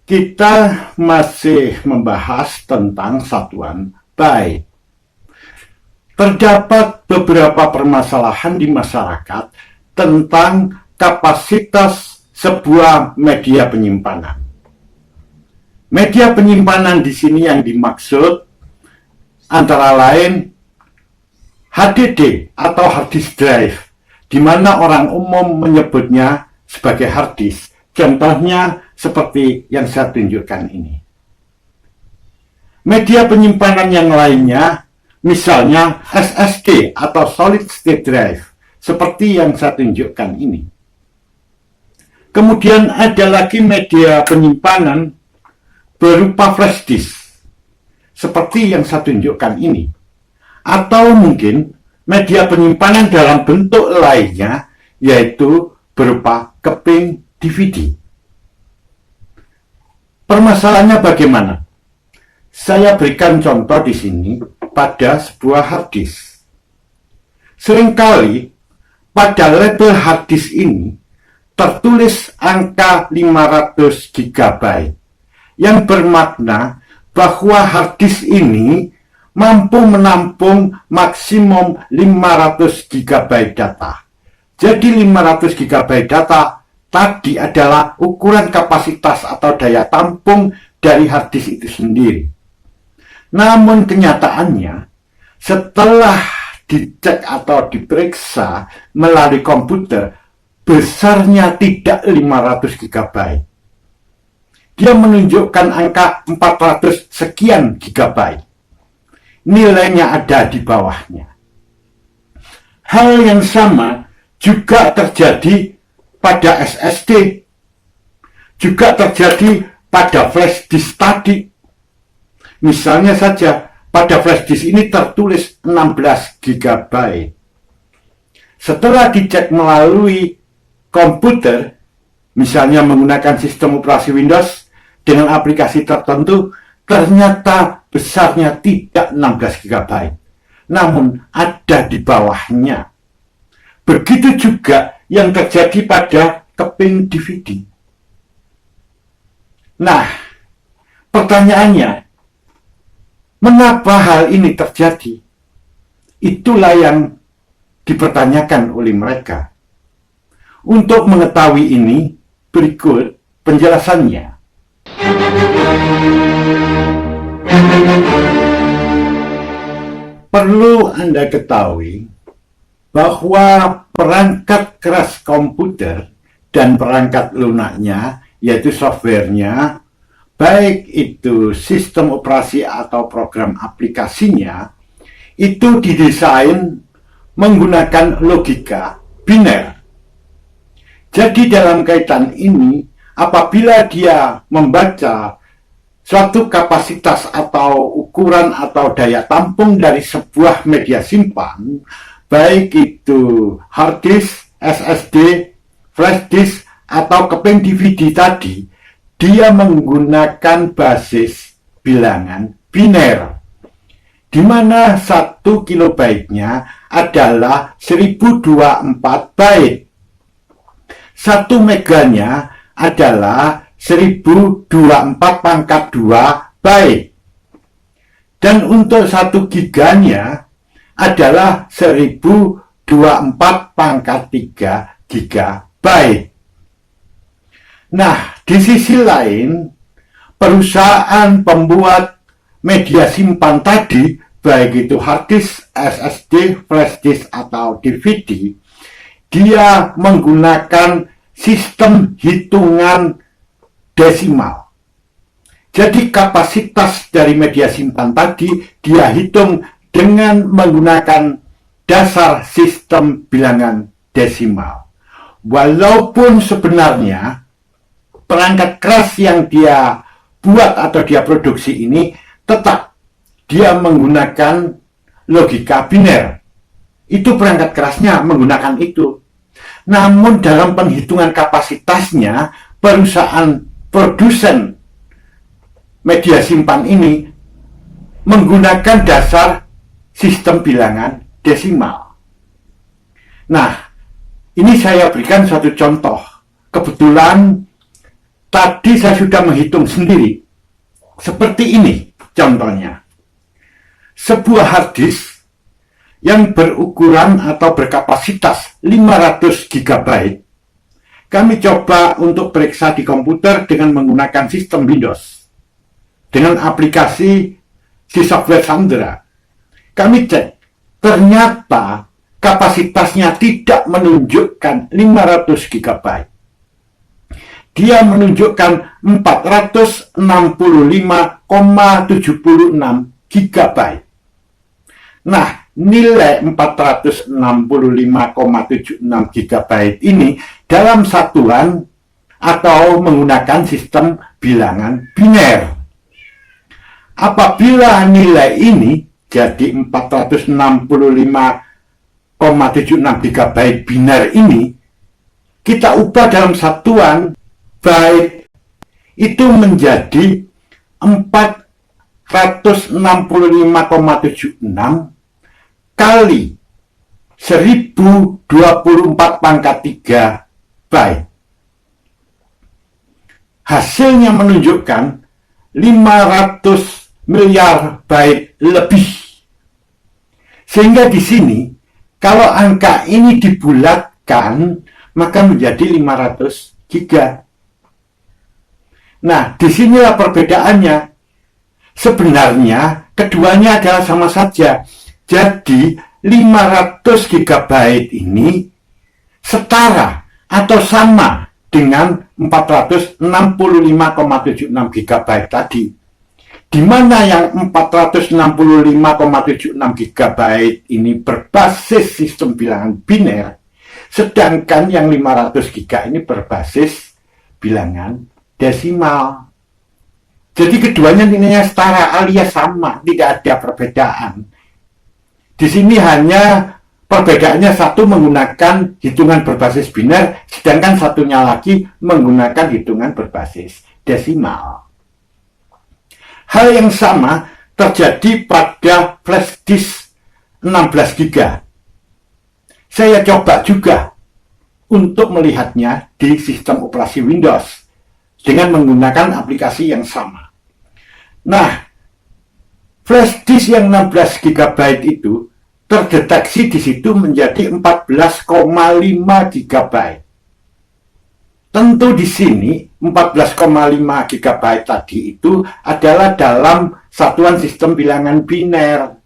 Kita masih membahas tentang satuan byte. Terdapat beberapa permasalahan di masyarakat tentang kapasitas sebuah media penyimpanan. Media penyimpanan di sini yang dimaksud antara lain HDD atau hard disk drive, di mana orang umum menyebutnya sebagai hard disk. Contohnya seperti yang saya tunjukkan ini. Media penyimpanan yang lainnya, misalnya SSD atau solid state drive, seperti yang saya tunjukkan ini. Kemudian ada lagi media penyimpanan berupa flash disk, seperti yang saya tunjukkan ini. Atau mungkin media penyimpanan dalam bentuk lainnya, yaitu berupa keping DVD. Permasalahannya bagaimana? Saya berikan contoh di sini pada sebuah hard disk. Seringkali pada label hard disk ini tertulis angka 500 GB, yang bermakna bahwa hard disk ini mampu menampung maksimum 500 GB data. Jadi 500 GB data tadi adalah ukuran kapasitas atau daya tampung dari hard disk itu sendiri. Namun kenyataannya, setelah dicek atau diperiksa melalui komputer, besarnya tidak 500 GB. Dia menunjukkan angka 400 sekian GB. Nilainya ada di bawahnya. Hal yang sama juga terjadi pada SSD, juga terjadi pada flash disk tadi. Misalnya saja, pada flash disk ini tertulis 16 GB. Setelah dicek melalui komputer, misalnya menggunakan sistem operasi Windows dengan aplikasi tertentu, ternyata besarnya tidak 16 GB, namun ada di bawahnya. Begitu juga yang terjadi pada keping DVD. Nah, pertanyaannya, mengapa hal ini terjadi? Itulah yang dipertanyakan oleh mereka. Untuk mengetahui ini, berikut penjelasannya. Perlu Anda ketahui bahwa perangkat keras komputer dan perangkat lunaknya, yaitu softwarenya, baik itu sistem operasi atau program aplikasinya, itu didesain menggunakan logika biner. Jadi dalam kaitan ini, apabila dia membaca suatu kapasitas atau ukuran atau daya tampung dari sebuah media simpan, baik itu hard disk, SSD, flash disk, atau keping DVD tadi, dia menggunakan basis bilangan biner, di mana 1 kilobyte-nya adalah 1024 byte. 1 meganya adalah 1024/2 byte. Dan untuk 1 giganya adalah 1024/3 GB. Nah, di sisi lain, perusahaan pembuat media simpan tadi, baik itu hard disk, SSD, flash disk, atau DVD, dia menggunakan sistem hitungan desimal. Jadi kapasitas dari media simpan tadi dia hitung dengan menggunakan dasar sistem bilangan desimal. Walaupun sebenarnya perangkat keras yang dia buat atau dia produksi ini tetap dia menggunakan logika biner. Itu perangkat kerasnya menggunakan itu. Namun dalam penghitungan kapasitasnya, perusahaan produsen media simpan ini menggunakan dasar sistem bilangan desimal. Nah, ini saya berikan suatu contoh. Kebetulan Tadi saya sudah menghitung sendiri. Seperti ini contohnya. Sebuah hard disk yang berukuran atau berkapasitas 500 GB, kami coba untuk periksa di komputer dengan menggunakan sistem Windows. Dengan aplikasi si software Sandra. Kami cek, ternyata kapasitasnya tidak menunjukkan 500 GB. Dia menunjukkan 465,76 GB. Nah, nilai 465,76 GB ini dalam satuan atau menggunakan sistem bilangan biner. Apabila nilai ini jadi 465,76 GB biner ini, kita ubah dalam satuan byte itu menjadi 465,76 kali 1024 pangkat 3 byte. Hasilnya menunjukkan 500 miliar byte lebih. Sehingga di sini, kalau angka ini dibulatkan, maka menjadi 500 giga. Nah, disinilah perbedaannya. Sebenarnya, keduanya adalah sama saja. Jadi, 500 GB ini setara atau sama dengan 465,76 GB tadi. Di mana yang 465,76 GB ini berbasis sistem bilangan biner, sedangkan yang 500 GB ini berbasis bilangan desimal. Jadi keduanya nilainya setara alias sama, tidak ada perbedaan. Di sini hanya perbedaannya satu menggunakan hitungan berbasis biner, sedangkan satunya lagi menggunakan hitungan berbasis desimal. Hal yang sama terjadi pada flash disk 16 GB. Saya coba juga untuk melihatnya di sistem operasi Windows dengan menggunakan aplikasi yang sama. Nah, flash disk yang 16 GB itu terdeteksi di situ menjadi 14,5 GB. Tentu di sini 14,5 GB tadi itu adalah dalam satuan sistem bilangan biner.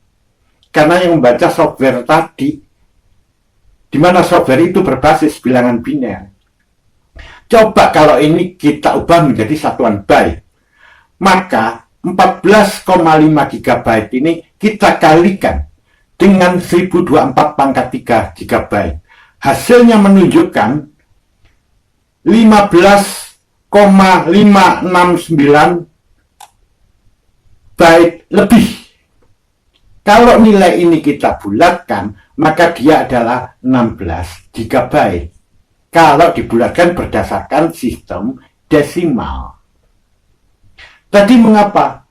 Karena yang membaca software tadi, di mana software itu berbasis bilangan biner. Coba kalau ini kita ubah menjadi satuan byte. Maka 14,5 GB ini kita kalikan dengan 1024 pangkat 3 GB. Hasilnya menunjukkan 15,569 byte lebih. Kalau nilai ini kita bulatkan, maka dia adalah 16 GB. Kalau dibulatkan berdasarkan sistem desimal. Tadi mengapa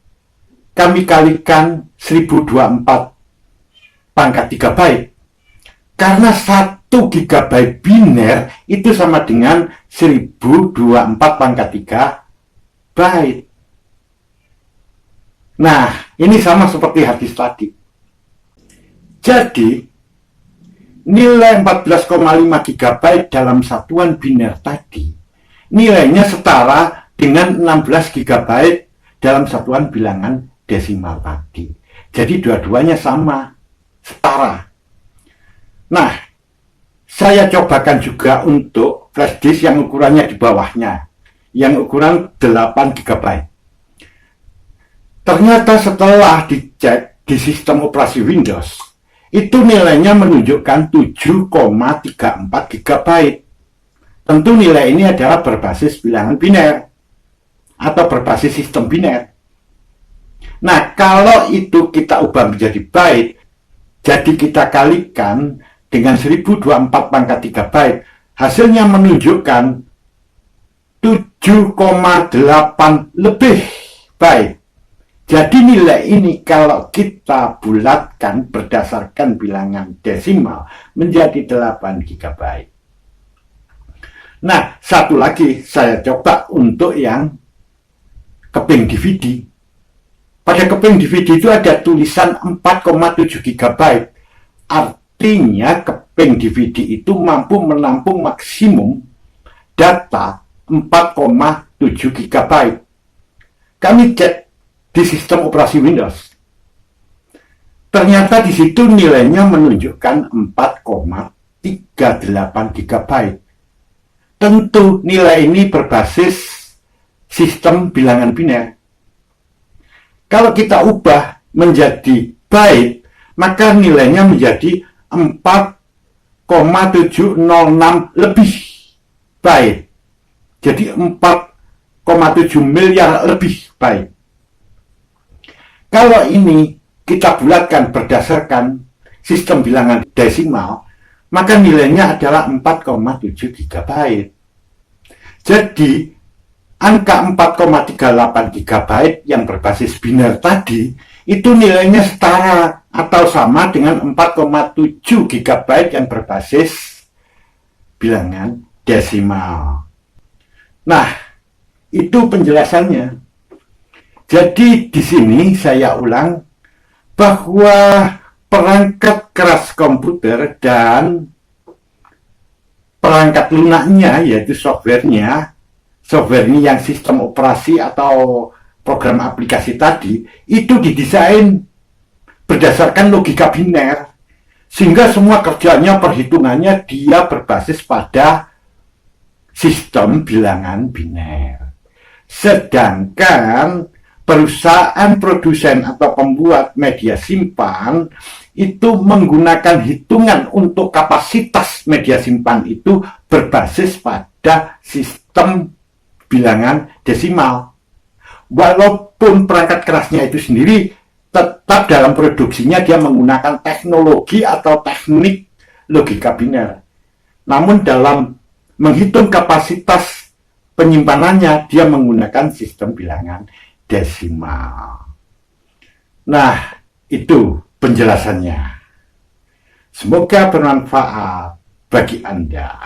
kami kalikan 1024 pangkat 3 byte? Karena 1 GB biner itu sama dengan 1024 pangkat 3 byte. Nah, ini sama seperti hard disk tadi. Jadi, nilai 14,5 GB dalam satuan biner tadi, nilainya setara dengan 16 GB dalam satuan bilangan desimal tadi. Jadi, dua-duanya sama, setara. Nah, saya cobakan juga untuk flash disk yang ukurannya di bawahnya, yang ukuran 8 GB. Ternyata setelah dicek di sistem operasi Windows, itu nilainya menunjukkan 7,34 GB. Tentu nilai ini adalah berbasis bilangan biner atau berbasis sistem biner. Nah, kalau itu kita ubah menjadi byte, jadi kita kalikan dengan 1024 pangkat 3 byte, hasilnya menunjukkan 7,8 lebih byte. Jadi nilai ini kalau kita bulatkan berdasarkan bilangan desimal menjadi 8 GB. Nah, satu lagi saya coba untuk yang keping DVD. Pada keping DVD itu ada tulisan 4,7 GB. Artinya keping DVD itu mampu menampung maksimum data 4,7 GB. Kami cek di sistem operasi Windows. Ternyata di situ nilainya menunjukkan 4,38 GB. Tentu nilai ini berbasis sistem bilangan biner. Kalau kita ubah menjadi byte, maka nilainya menjadi 4,706 lebih byte. Jadi 4,7 miliar lebih byte. Kalau ini kita bulatkan berdasarkan sistem bilangan desimal, maka nilainya adalah 4,7 GB. Jadi, angka 4,38 GB yang berbasis biner tadi, itu nilainya setara atau sama dengan 4,7 GB yang berbasis bilangan desimal. Nah, itu penjelasannya. Jadi, di sini saya ulang bahwa perangkat keras komputer dan perangkat lunaknya, yaitu softwarenya yang sistem operasi atau program aplikasi tadi, itu didesain berdasarkan logika biner, sehingga semua kerjanya, perhitungannya dia berbasis pada sistem bilangan biner. Sedangkan perusahaan produsen atau pembuat media simpan itu menggunakan hitungan untuk kapasitas media simpan itu berbasis pada sistem bilangan desimal. Walaupun perangkat kerasnya itu sendiri tetap dalam produksinya dia menggunakan teknologi atau teknik logika biner. Namun dalam menghitung kapasitas penyimpanannya dia menggunakan sistem bilangan desimal. Nah, itu penjelasannya. Semoga bermanfaat bagi Anda.